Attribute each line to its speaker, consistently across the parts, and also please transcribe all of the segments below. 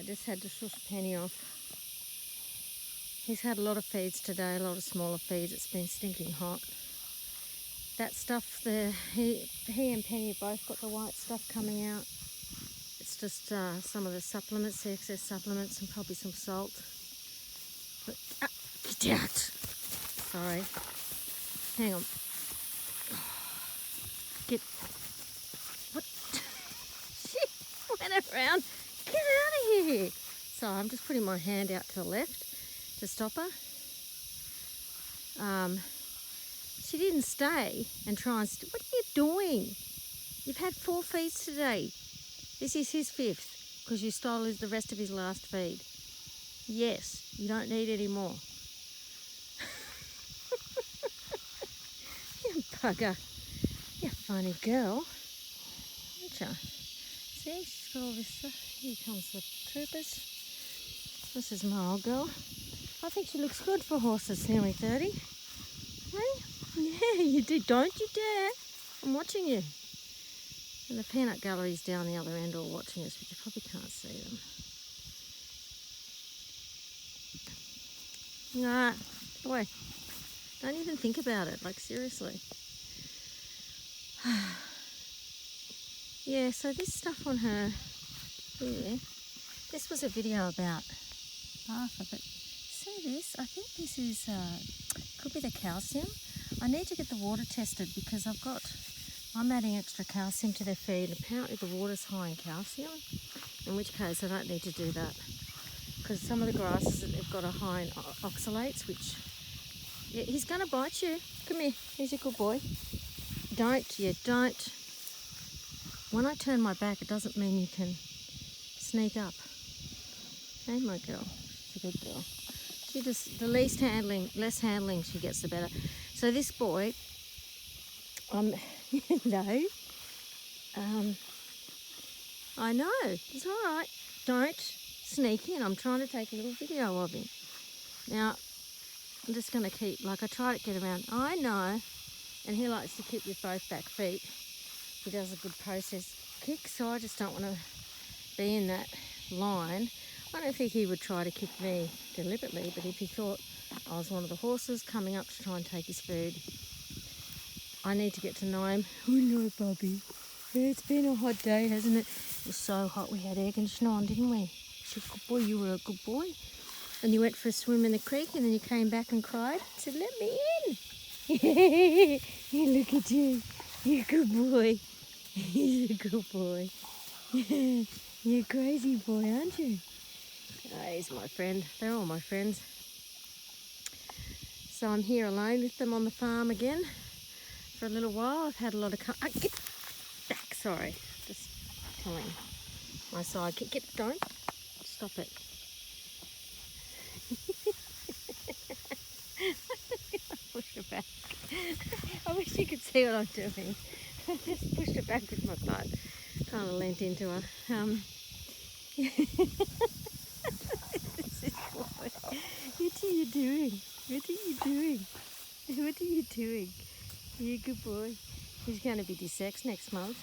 Speaker 1: just had to shush Penny off. He's had a lot of feeds today, a lot of smaller feeds. It's been stinking hot. That stuff there, he and Penny both got the white stuff coming out. It's just some of the supplements, the excess supplements, and probably some salt. But, get out! Sorry. Hang on. Get. What? She went around. Get out of here! So I'm just putting my hand out to the left to stop her. She didn't stay and try and... What are you doing? You've had 4 feeds today. This is his 5th because you stole the rest of his last feed. Yes, you don't need any more. You bugger. You funny girl. Aren't you? See, she's got all this stuff. Here comes the troopers. This is my old girl. I think she looks good for horses nearly 30. Hey? Yeah, you do. Don't you dare. I'm watching you. And the peanut gallery's down the other end all watching us, but you probably can't see them. Nah, boy. Don't even think about it, like seriously. Yeah, so this stuff on her here, this was a video about half of it. See this? I think this is, could be the calcium. I need to get the water tested because I'm adding extra calcium to their feed. Apparently the water's high in calcium, in which case I don't need to do that. Because some of the grasses, they've got a high in oxalates, which, yeah, he's going to bite you. Come here, he's a good boy. Don't. When I turn my back, it doesn't mean you can sneak up. Hey, my girl, she's a good girl. She just, the less handling she gets, the better. So this boy, you know, I know, it's all right. Don't sneak in. I'm trying to take a little video of him. Now, I'm just going to keep, like I try to get around. I know, and he likes to kick with both back feet. He does a good process kick, so I just don't want to be in that line. I don't think he would try to kick me deliberately, but if he thought I was one of the horses coming up to try and take his food, I need to get to know him. Hello, Bobby. It's been a hot day, hasn't it? It was so hot we had air conditioner on, didn't we? She's a good boy. You were a good boy. And you went for a swim in the creek and then you came back and cried. I said, let me in. Yeah, look at you. You're a good boy. He's a good boy. You're a crazy boy, aren't you? Oh, he's my friend. They're all my friends. So I'm here alone with them on the farm again for a little while. I've had a lot of... get back, sorry. Just telling my sidekick. Don't. Stop it. Push her back. I wish you could see what I'm doing. I just pushed her back with my butt. Kind of leant into her. What are you doing? What are you doing? What are you doing? You're a good boy. He's going to be desexed next month,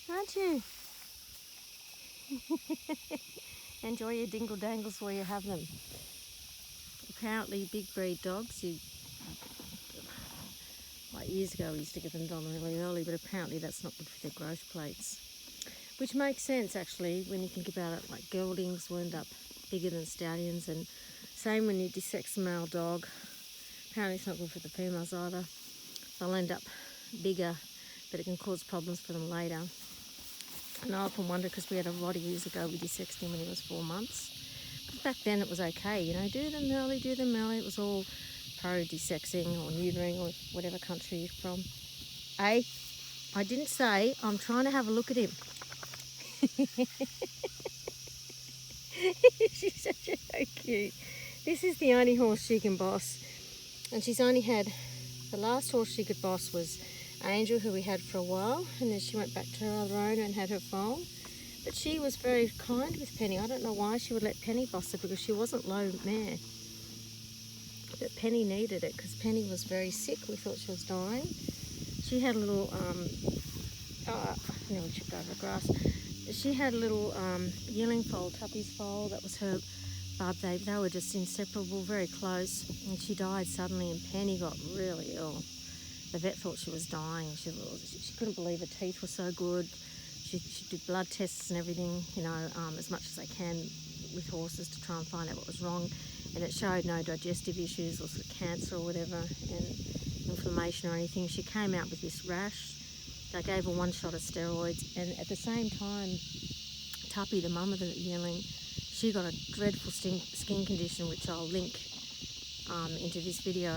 Speaker 1: aren't you? Enjoy your dingle dangles while you have them. Apparently big breed dogs, like years ago we used to get them done really early, but apparently that's not good for their growth plates. Which makes sense actually when you think about it, like geldings will end up bigger than stallions, and same when you desex a male dog. Apparently it's not good for the females either. They'll end up bigger, but it can cause problems for them later. And I often wonder, because we had a lot of years ago, we desexed him when he was 4 months. Because back then it was okay, you know, do them early. It was all pro-desexing or neutering or whatever country you're from. I didn't say, I'm trying to have a look at him. She's so cute. This is the only horse she can boss. And she's only had, the last horse she could boss was Angel, who we had for a while, and then she went back to her other owner and had her foal. But she was very kind with Penny. I don't know why she would let Penny boss her, because she wasn't low mare. But Penny needed it because Penny was very sick. We thought she was dying. She had a little, I nearly tripped over the grass. she had a little yearling foal, Tuppy's foal, that was her bub. They were just inseparable, very close, and she died suddenly, and Penny got really ill. The vet thought she was dying. She couldn't believe her teeth were so good. She did blood tests and everything, you know, as much as they can with horses to try and find out what was wrong, and it showed no digestive issues or sort of cancer or whatever, and inflammation or anything. She came out with this rash. They gave her 1 shot of steroids, and at the same time, Tuppy, the mum of the yearling, she got a dreadful skin condition, which I'll link into this video,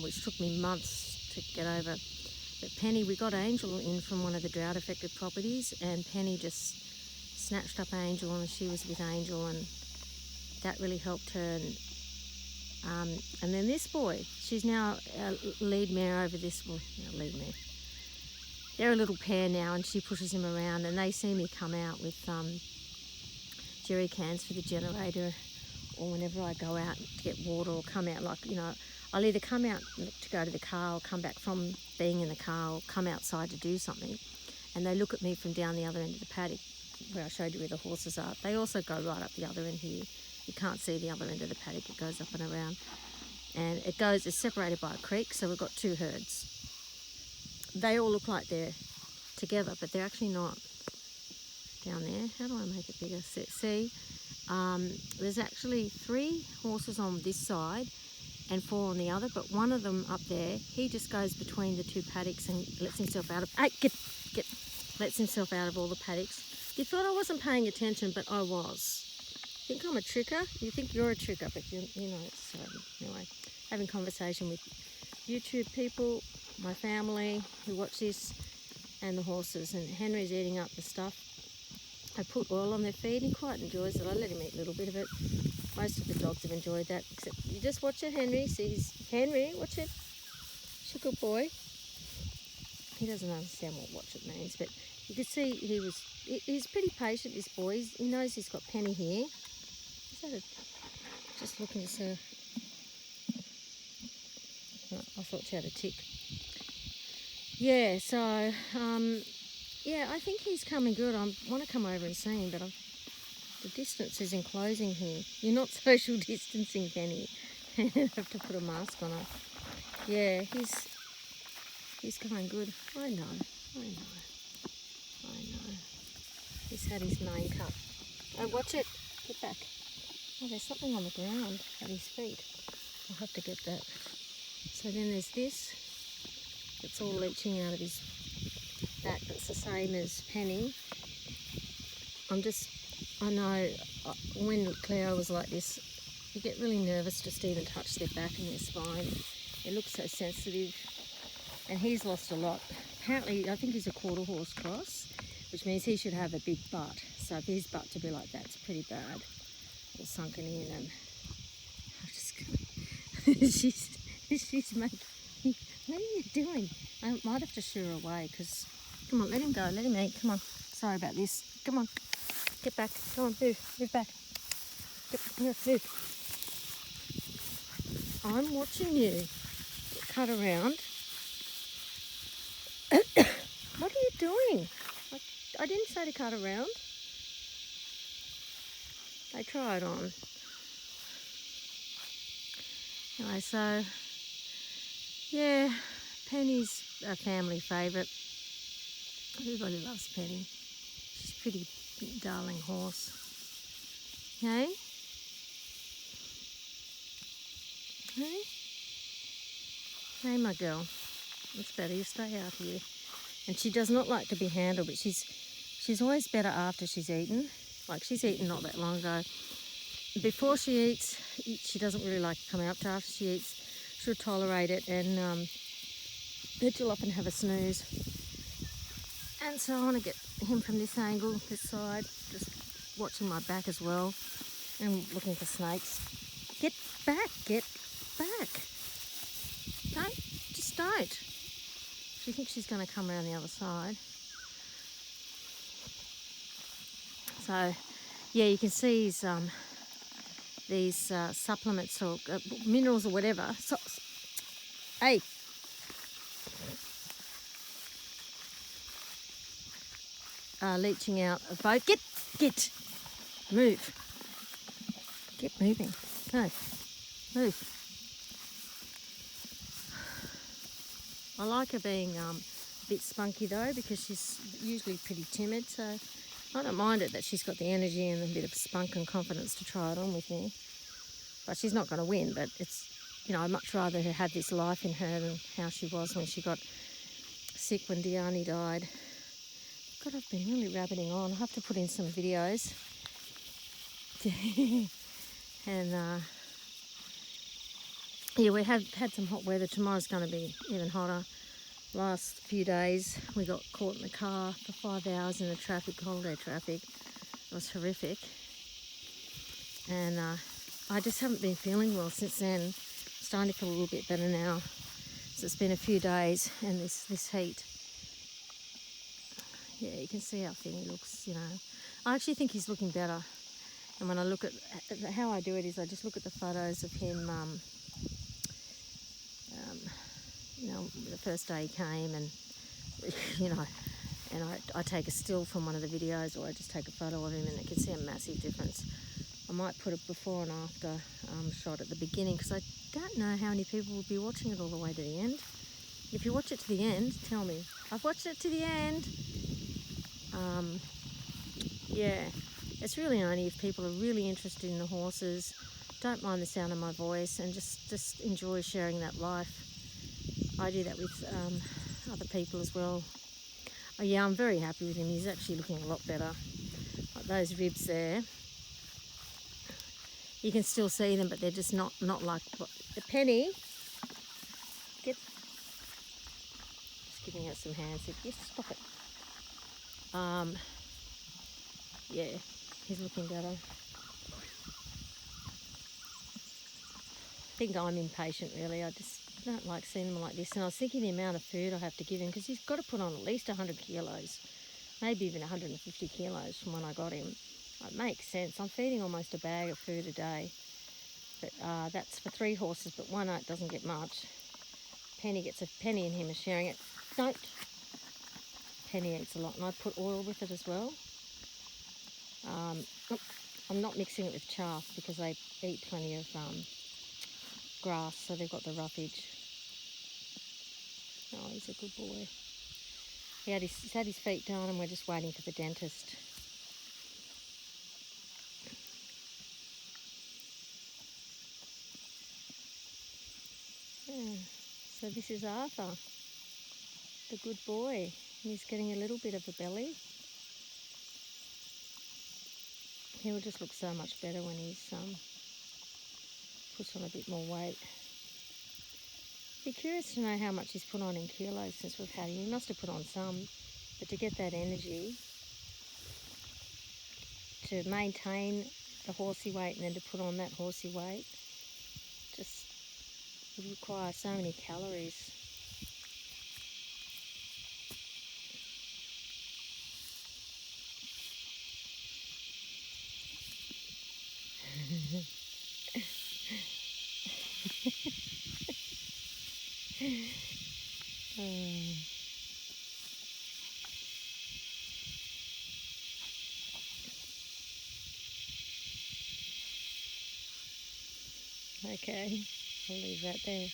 Speaker 1: which took me months to get over. But Penny, we got Angel in from one of the drought affected properties, and Penny just snatched up Angel, and she was with Angel, and that really helped her. And then this boy, she's now a lead mare over this one. Lead mare. They're a little pair now, and she pushes him around, and they see me come out with jerry cans for the generator, or whenever I go out to get water, or come out, like, you know, I'll either come out to go to the car, or come back from being in the car, or come outside to do something, and they look at me from down the other end of the paddock where I showed you where the horses are. They also go right up the other end here. You can't see the other end of the paddock. It goes up and around, and it's separated by a creek, so we've got 2 herds. They all look like they're together, but they're actually not. Down there, how do I make it bigger? See, there's actually 3 horses on this side and 4 on the other, but one of them up there, he just goes between the 2 paddocks and lets himself out of lets himself out of all the paddocks. You thought I wasn't paying attention, but I was. You think I'm a tricker? You think you're a tricker, but you know. So anyway, having conversation with YouTube people, my family who watch this, and the horses, and Henry's eating up the stuff. I put oil on their feed. He quite enjoys it. I let him eat a little bit of it. Most of the dogs have enjoyed that, except you just watch it, Henry. See, Henry, watch it. He's a good boy. He doesn't understand what watch it means, but you could see he's pretty patient, this boy. He knows he's got Penny here. Just looking to see. Oh, I thought she had a tick. Yeah, so, yeah, I think he's coming good. I want to come over and see him, but the distance is enclosing here. You're not social distancing, Penny. You have to put a mask on her. Yeah, he's going good. I know. He's had his mane cut. Oh, watch it. Get back. Oh, there's something on the ground at his feet. I'll have to get that. So then there's this. It's all leaching out of his back. That's the same as Penny. I know when Cleo was like this, you get really nervous just to even touch their back and their spine. It looks so sensitive. And he's lost a lot. Apparently, I think he's a quarter horse cross, which means he should have a big butt. So for his butt to be like that, it's pretty bad. All sunken in, and I just she's making. What are you doing? I might have to shoo her away, because, come on, let him go, let him eat, come on. Sorry about this. Come on, get back, come on, move back. Move. I'm watching you. Cut around. What are you doing? I didn't say to cut around. They tried on. Anyway, so, yeah, Penny's a family favourite. Everybody loves Penny. She's a pretty darling horse. Hey? Hey, my girl. It's better you stay out here. And she does not like to be handled, but she's always better after she's eaten. Like, she's eaten not that long ago. Before she eats, she doesn't really like to come out. After she eats, she'll tolerate it, and then she'll often have a snooze. And so I want to get him from this angle, this side, just watching my back as well, and looking for snakes. Get back. Don't. She thinks she's going to come around the other side. So, yeah, you can see these supplements or minerals or whatever. So, hey. leaching out of both. Get, move. Get moving. Go, move. I like her being a bit spunky though, because she's usually pretty timid, so I don't mind it that she's got the energy and a bit of spunk and confidence to try it on with me. But she's not going to win, but it's, you know, I'd much rather her have this life in her than how she was when she got sick when Dyani died. God, I've been really rabbiting on. I have to put in some videos. And yeah, we have had some hot weather. Tomorrow's going to be even hotter. Last few days we got caught in the car for 5 hours in the traffic, holiday traffic. It was horrific. And I just haven't been feeling well since then. I'm starting to feel a little bit better now. So it's been a few days, and this heat. Yeah, you can see how thin he looks, you know. I actually think he's looking better. And when I look at how I do it is I just look at the photos of him, you know, the first day he came, and you know, and I take a still from one of the videos, or I just take a photo of him, and I can see a massive difference. I might put a before and after shot at the beginning, because I don't know how many people will be watching it all the way to the end. If you watch it to the end, tell me. I've watched it to the end. Yeah, it's really only if people are really interested in the horses, don't mind the sound of my voice, and just enjoy sharing that life. I do that with other people as well. Oh, yeah, I'm very happy with him. He's actually looking a lot better. Like those ribs there, you can still see them, but they're just not like the Penny. Just giving her some hands. Yes, stop it. Yeah, he's looking better. I think I'm impatient, really. I just don't like seeing him like this. And I was thinking the amount of food I have to give him, because he's got to put on at least 100 kilos, maybe even 150 kilos from when I got him. It makes sense. I'm feeding almost a bag of food a day. But that's for 3 horses, but one doesn't get much. Penny and him are sharing it. Don't. Penny eats a lot, and I put oil with it as well. I'm not mixing it with chaff because they eat plenty of grass, so they've got the roughage. Oh, he's a good boy. He's had his feet done, and we're just waiting for the dentist. Yeah. So this is Arthur, the good boy. He's getting a little bit of a belly. He will just look so much better when he's puts on a bit more weight. Be curious to know how much he's put on in kilos since we've had him. He must have put on some, but to get that energy, to maintain the horsey weight and then to put on that horsey weight, just would require so many calories. Okay, I'll leave that there.